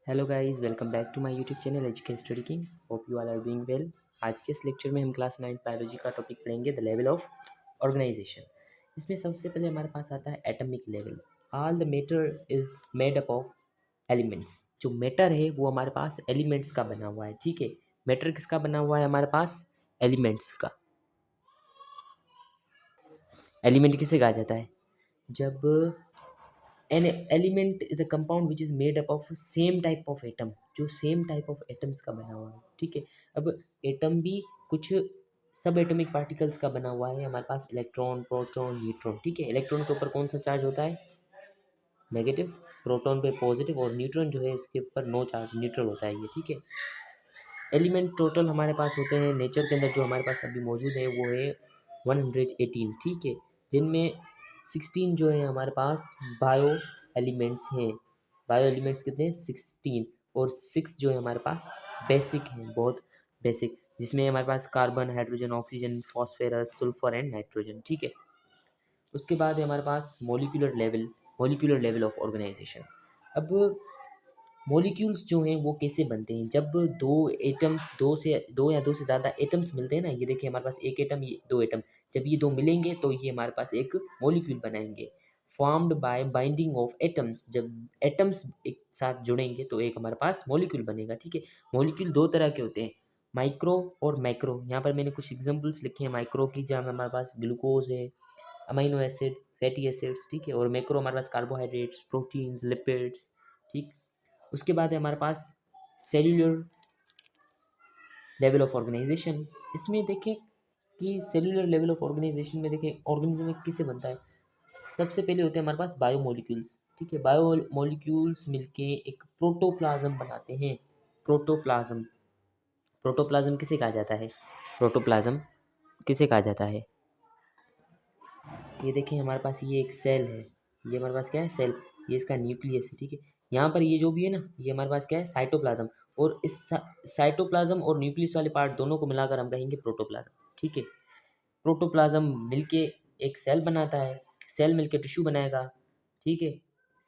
Hello guys, welcome back to my YouTube channel HK study king. Hope you all are doing well. आज के इस lecture में हम class 9 biology का topic पढ़ेंगे, द लेवल ऑफ ऑर्गेनाइजेशन। इसमें सबसे पहले हमारे पास आता है atomic level. All the matter is made up of elements. जो मैटर है वो हमारे पास एलिमेंट्स का बना हुआ है। ठीक है, मैटर किसका बना हुआ है? हमारे पास एलिमेंट्स का। एलिमेंट किसे कहा जाता है? जब an element is a compound which is made up of same type of atom, जो सेम टाइप ऑफ एटम्स का बना हुआ है। ठीक है, अब एटम भी कुछ सब एटॉमिक पार्टिकल्स का बना हुआ है। हमारे पास इलेक्ट्रॉन, प्रोटॉन, न्यूट्रॉन। ठीक है, इलेक्ट्रॉन के ऊपर कौन सा चार्ज होता है? नेगेटिव। प्रोटॉन पे पॉजिटिव, और न्यूट्रॉन जो है इसके ऊपर नो चार्ज, न्यूट्रल होता है ये। ठीक है, एलिमेंट टोटल हमारे पास होते हैं नेचर के अंदर जो हमारे पास अभी मौजूद है वो है 118। ठीक है, जिनमें 16 जो है हमारे पास बायो एलिमेंट्स हैं। बायो एलिमेंट्स कितने हैं? 16। और 6 जो है हमारे पास बेसिक हैं, बहुत बेसिक, जिसमें हमारे पास carbon, hydrogen, oxygen, phosphorus, sulphur and nitrogen. ठीक है, उसके बाद है हमारे पास मॉलिक्यूलर लेवल ऑफ ऑर्गेनाइजेशन। अब मॉलिक्यूल्स जो हैं वो कैसे बनते हैं? जब दो या दो से ज़्यादा एटम्स मिलते हैं ना, ये देखिए हमारे पास एक एटम, ये दो एटम, जब ये दो मिलेंगे तो ये हमारे पास एक मॉलिक्यूल बनाएंगे। Formed by binding of atoms, जब एटम्स एक साथ जुड़ेंगे तो एक हमारे पास मॉलिक्यूल बनेगा। ठीक है, मॉलिक्यूल दो तरह के होते हैं, माइक्रो और मैक्रो। यहाँ पर मैंने कुछ एग्जांपल्स लिखे हैं माइक्रो की, जहाँ हमारे पास ग्लूकोज है, अमीनो एसिड, फैटी एसिड्स। ठीक है, और मैक्रो हमारे पास कार्बोहाइड्रेट्स, प्रोटीन्स, लिपिड्स। ठीक, उसके बाद है हमारे पास सेल्यूलर लेवल ऑफ ऑर्गेनाइजेशन। इसमें देखें कि सेल्यूलर लेवल ऑफ ऑर्गेनाइजेशन में देखें ऑर्गेनिज्म किससे बनता है। सबसे पहले होते हैं हमारे पास बायोमोलिक्यूल्स। ठीक है, बायोमोलिक्यूल्स मिलके एक प्रोटोप्लाज्म बनाते हैं। प्रोटोप्लाज्म, प्रोटोप्लाज्म किसे कहा जाता है? प्रोटोप्लाज्म किसे कहा जाता है? ये देखिए हमारे पास ये एक सेल है, ये हमारे पास क्या है? सेल। ये इसका न्यूक्लियस है। ठीक है, यहाँ पर ये जो भी है ना, ये हमारे पास क्या है? साइटोप्लाज्म। और इस साइटोप्लाज्म और न्यूक्लियस वाले पार्ट दोनों को मिलाकर हम कहेंगे प्रोटोप्लाज्म। ठीक है, प्रोटोप्लाज्म मिलके एक सेल बनाता है, सेल मिलके टिश्यू बनाएगा। ठीक है,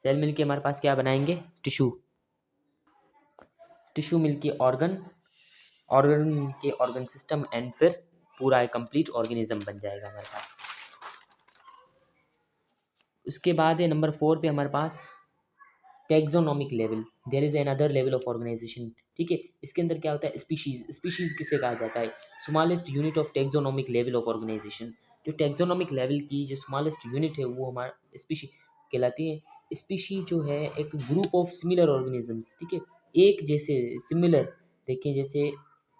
सेल मिलके हमारे पास क्या बनाएंगे? टिश्यू। टिश्यू मिलके ऑर्गन, ऑर्गन मिलके ऑर्गन सिस्टम, एंड फिर पूरा एक कंप्लीट ऑर्गेनिज्म बन जाएगा हमारे पास। उसके बाद है नंबर 4 पे हमारे पास taxonomic level. There is another level of organization. ठीक है, इसके अंदर क्या होता है? स्पीशीज। स्पीशीज किसे कहा जाता है? Smallest unit of taxonomic level of organisation. जो टेक्सोनोमिक लेवल की जो स्मॉलेस्ट यूनिट है वो हमारा स्पीशी कहलाती है। स्पीशी जो है एक ग्रुप ऑफ सिमिलर ऑर्गेनिजम्स। ठीक है, एक जैसे, सिमिलर। देखिए जैसे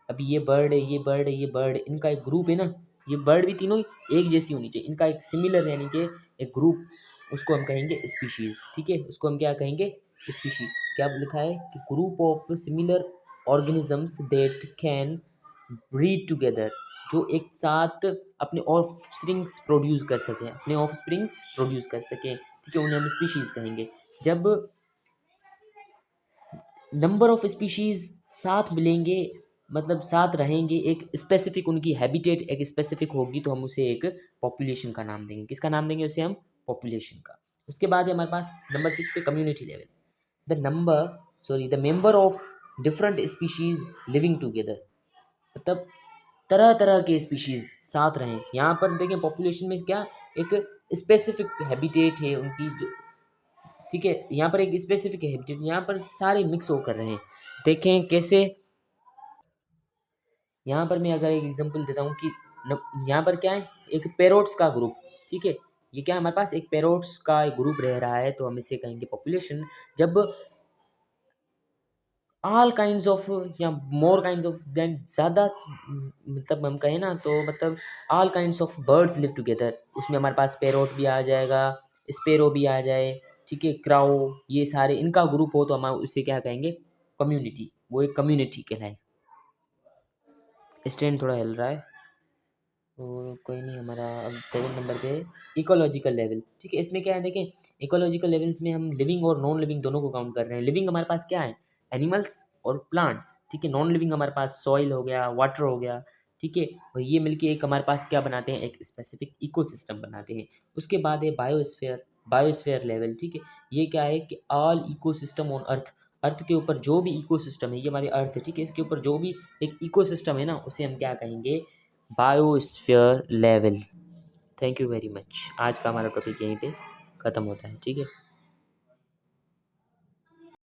अभी ये बर्ड है, ये बर्ड है, ये बर्ड, इनका एक ग्रुप है ना। ये बर्ड भी तीनों ही एक जैसी होनी चाहिए, इनका एक सिमिलर यानी कि एक ग्रुप, उसको हम कहेंगे स्पीशीज। ठीक है, उसको हम क्या कहेंगे? स्पीशी। क्या लिखा है कि group of similar organisms that can breed together, जो एक साथ अपने ऑफस्प्रिंग्स प्रोड्यूस कर सकें, अपने ऑफस्प्रिंग्स प्रोड्यूस कर सकें। ठीक है, उन्हें हम स्पीशीज कहेंगे। जब नंबर ऑफ स्पीशीज साथ मिलेंगे, मतलब साथ रहेंगे, एक स्पेसिफिक उनकी हैबिटेट एक स्पेसिफिक होगी, तो हम उसे एक पॉपुलेशन का नाम देंगे। किसका नाम देंगे उसे हम? पॉपुलेशन का। उसके बाद है हमारे पास नंबर 6 पे community level. The member of different species living together, मतलब तरह तरह के स्पीशीज साथ रहें। यहाँ पर देखें पॉपुलेशन में क्या, एक स्पेसिफिक हैबिटेट है उनकी जो। ठीक है, यहाँ पर एक स्पेसिफिक हैबिटेट, यहाँ पर सारे मिक्स होकर रहे हैं। देखें कैसे, यहाँ पर मैं अगर एक एग्जांपल देता हूँ कि यहाँ पर क्या है? एक पैरोट्स का ग्रुप। ठीक है, ये क्या है? हमारे पास एक पैरोट्स का एक ग्रुप रह रहा है, तो हम इसे कहेंगे पॉपुलेशन। जब ऑल काइंड्स ऑफ या मोर काइंड्स ऑफ देन ज़्यादा, मतलब हम कहें ना तो मतलब all kinds of birds live together, उसमें हमारे पास पैरोट भी आ जाएगा, स्पेरो भी आ जाए। ठीक है, क्राउ, ये सारे इनका ग्रुप हो तो हम उसे क्या कहेंगे? कम्युनिटी। वो एक कम्युनिटी कहलाए। स्टैंड थोड़ा हिल रहा है, तो कोई नहीं। हमारा अब 7 नंबर पे इकोलॉजिकल लेवल। ठीक है, इसमें क्या है देखें, इकोलॉजिकल लेवल्स में हम लिविंग और नॉन लिविंग दोनों को काउंट कर रहे हैं। लिविंग हमारे पास क्या है? एनिमल्स और प्लांट्स। ठीक है, नॉन लिविंग हमारे पास सॉइल हो गया, वाटर हो गया। ठीक है, और ये मिलके एक हमारे पास क्या बनाते हैं? एक स्पेसिफिक इकोसिस्टम बनाते हैं। उसके बाद है बायोस्फीयर। Biosphere level. ठीक है, ये क्या है कि ऑल इकोसिस्टम ऑन अर्थ, अर्थ के ऊपर जो भी इकोसिस्टम है, ये हमारी अर्थ है, ठीक है, इसके ऊपर जो भी एक इकोसिस्टम है ना, उसे हम क्या कहेंगे, biosphere level. Thank you very much. आज का हमारा टॉपिक यहीं पे ख़त्म होता है, ठीक है।